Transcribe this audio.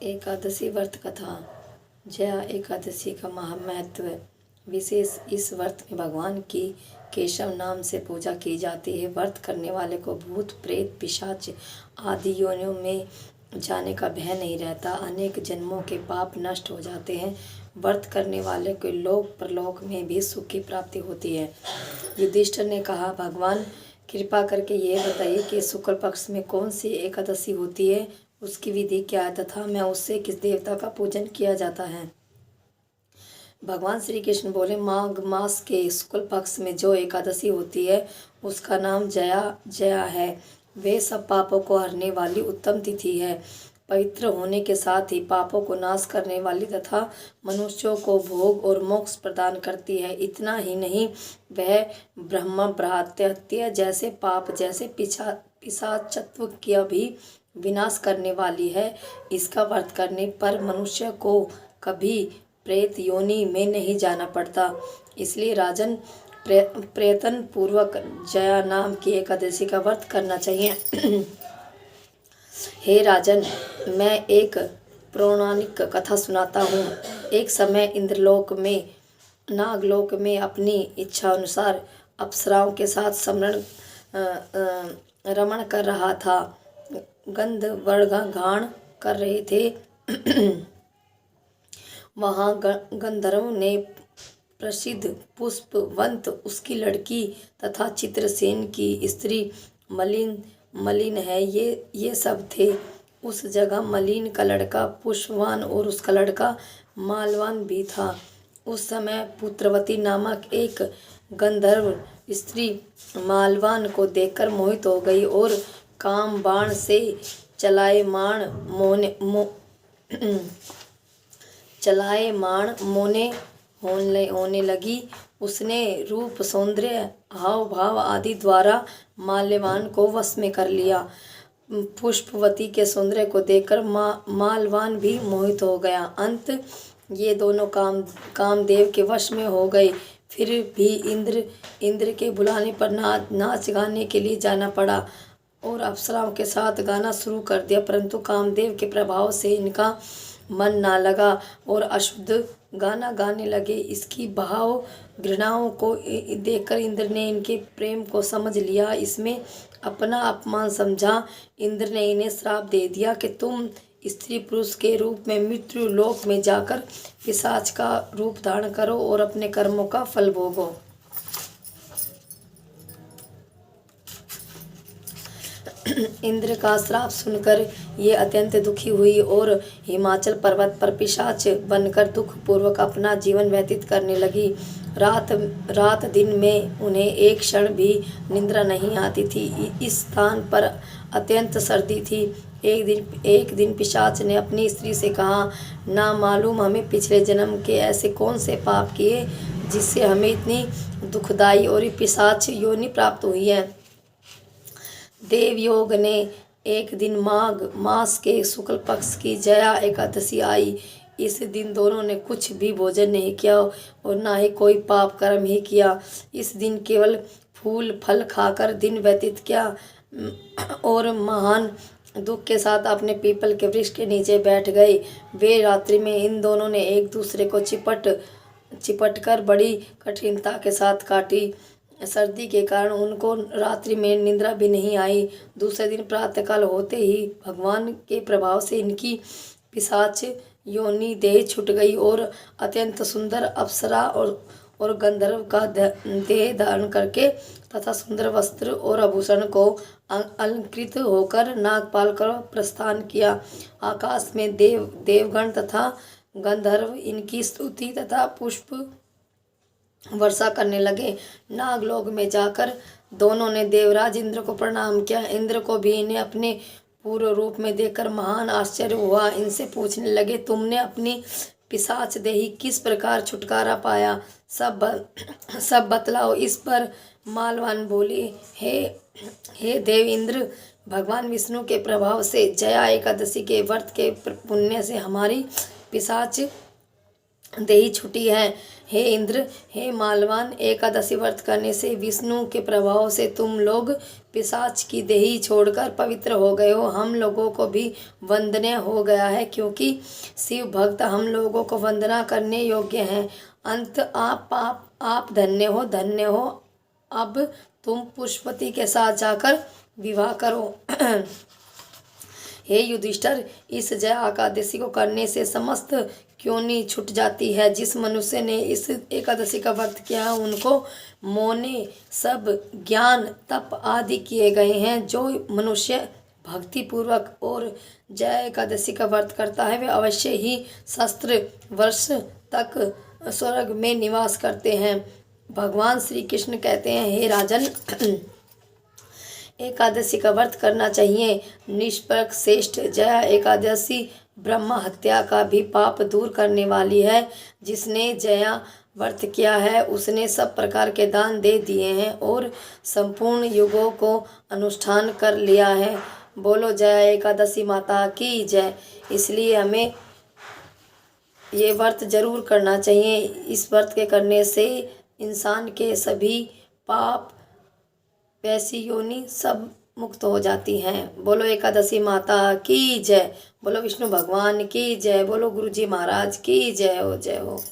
एकादशी व्रत कथा। जया एकादशी का महत्व विशेष। इस व्रत में भगवान की केशव नाम से पूजा की जाती है। व्रत करने वाले को भूत प्रेत पिशाच आदि योनियों में जाने का भय नहीं रहता। अनेक जन्मों के पाप नष्ट हो जाते हैं। व्रत करने वाले को लोक परलोक में भी सुख की प्राप्ति होती है। युधिष्ठिर ने कहा, भगवान कृपा करके यह बताइए कि शुक्ल पक्ष में कौन सी एकादशी होती है, उसकी विधि क्या है तथा मैं उससे किस देवता का पूजन किया जाता है। भगवान श्री कृष्ण बोले, माघ मास के शुक्ल पक्ष में जो एकादशी होती है उसका नाम जया है। वे सब पापों को हरने वाली उत्तम तिथि है। पवित्र होने के साथ ही पापों को नाश करने वाली तथा मनुष्यों को भोग और मोक्ष प्रदान करती है। इतना ही नहीं, वह ब्रह्म भ्रातृत्य जैसे पाप जैसे पिशाचत्व का भी विनाश करने वाली है। इसका व्रत करने पर मनुष्य को कभी प्रेत योनि में नहीं जाना पड़ता। इसलिए राजन, प्रयत्न पूर्वक जया नाम की एकादशी का व्रत करना चाहिए। हे राजन, मैं एक पौराणिक कथा सुनाता हूँ। एक समय इंद्रलोक में नागलोक में अपनी इच्छा अनुसार अप्सराओं के साथ रमण कर रहा था। गंधर्वगण कर रहे थे। वहाँ गंधर्व ने प्रसिद्ध पुष्पवंत, उसकी लड़की तथा चित्रसेन की स्त्री मलिन है, ये सब थे। उस जगह मलिन का लड़का पुष्पवान और उसका लड़का मालवान भी था। उस समय पुत्रवती नामक एक गंधर्व स्त्री मालवान को देखकर मोहित हो गई और काम बाण से चलायमान मोने होने लगी। उसने रूप सौंदर्य हाव भाव आदि द्वारा माल्यवान को वश में कर लिया। पुष्पवती के सौंदर्य को देखकर मालवान भी मोहित हो गया। अंत ये दोनों कामदेव के वश में हो गए। फिर भी इंद्र के बुलाने पर नाच गाने के लिए जाना पड़ा और अप्सराओं के साथ गाना शुरू कर दिया, परंतु कामदेव के प्रभाव से इनका मन ना लगा और अशुद्ध गाना गाने लगे। इसकी भाव घृणाओं को देखकर इंद्र ने इनके प्रेम को समझ लिया, इसमें अपना अपमान समझा। इंद्र ने इन्हें श्राप दे दिया कि तुम स्त्री पुरुष के रूप में मृत्यु लोक में जाकर पिशाच का रूप धारण करो और अपने कर्मों का फल भोगो। इंद्र का श्राप सुनकर ये अत्यंत दुखी हुई और हिमाचल पर्वत पर पिशाच बनकर दुख पूर्वक अपना जीवन व्यतीत करने लगी। रात दिन में उन्हें एक क्षण भी निद्रा नहीं आती थी। इस स्थान पर अत्यंत सर्दी थी। एक दिन पिशाच ने अपनी स्त्री से कहा, ना मालूम हमें पिछले जन्म के ऐसे कौन से पाप किए जिससे हमें इतनी दुखदाई और पिशाच योनि प्राप्त हुई है। देवयोग ने एक दिन माघ मास के शुक्ल पक्ष की जया एकादशी आई। इस दिन दोनों ने कुछ भी भोजन नहीं किया और ना ही कोई पाप कर्म ही किया। इस दिन केवल फूल फल खाकर दिन व्यतीत किया और महान दुख के साथ अपने पीपल के वृक्ष के नीचे बैठ गए। वे रात्रि में इन दोनों ने एक दूसरे को चिपट कर बड़ी कठिनता के साथ काटी। सर्दी के कारण उनको रात्रि में निद्रा भी नहीं आई। दूसरे दिन प्रातःकाल होते ही भगवान के प्रभाव से इनकी पिशाच योनि देह छूट गई और अत्यंत सुंदर अप्सरा और गंधर्व का देह धारण करके तथा सुंदर वस्त्र और आभूषण को अलंकृत होकर नागपाल कर प्रस्थान किया। आकाश में देवगण तथा गंधर्व इनकी स्तुति तथा पुष्प वर्षा करने लगे। नागलोक में जाकर दोनों ने देवराज इंद्र को प्रणाम किया। इंद्र को भी इन्हें अपने पूर्व रूप में देखकर महान आश्चर्य हुआ। इनसे पूछने लगे, तुमने अपनी पिशाच देही किस प्रकार छुटकारा पाया, सब बतलाओ। इस पर मालवान बोली, हे देव इंद्र, भगवान विष्णु के प्रभाव से जया एकादशी के व्रत के पुण्य से हमारी पिशाच देही छुटी है। हे इंद्र, हे मालवान, एकादशी व्रत करने से विष्णु के प्रभाव से तुम लोग पिशाच की देही छोड़कर पवित्र हो गए हो। हम लोगों को भी वंदनीय हो गया है, क्योंकि शिव भक्त हम लोगों को वंदना करने योग्य हैं। अंत आप धन्य हो, धन्य हो। अब तुम पुष्पति के साथ जाकर विवाह करो। हे युधिष्ठिर, इस जय एकादशी को करने से समस्त क्योनि छूट जाती है। जिस मनुष्य ने इस एकादशी का व्रत किया उनको मोने सब ज्ञान तप आदि किए गए हैं। जो मनुष्य भक्ति पूर्वक और जय एकादशी का व्रत करता है वे अवश्य ही सहस्त्र वर्ष तक स्वर्ग में निवास करते हैं। भगवान श्री कृष्ण कहते हैं, हे राजन, एकादशी का व्रत करना चाहिए। निष्पक्ष श्रेष्ठ जया एकादशी ब्रह्म हत्या का भी पाप दूर करने वाली है। जिसने जया व्रत किया है उसने सब प्रकार के दान दे दिए हैं और संपूर्ण युगों को अनुष्ठान कर लिया है। बोलो जया एकादशी माता की जय। इसलिए हमें ये व्रत जरूर करना चाहिए। इस व्रत के करने से इंसान के सभी पाप, वैसी योनि सब मुक्त हो जाती हैं। बोलो एकादशी माता की जय। बोलो विष्णु भगवान की जय। बोलो गुरु जी महाराज की जय हो, जय हो।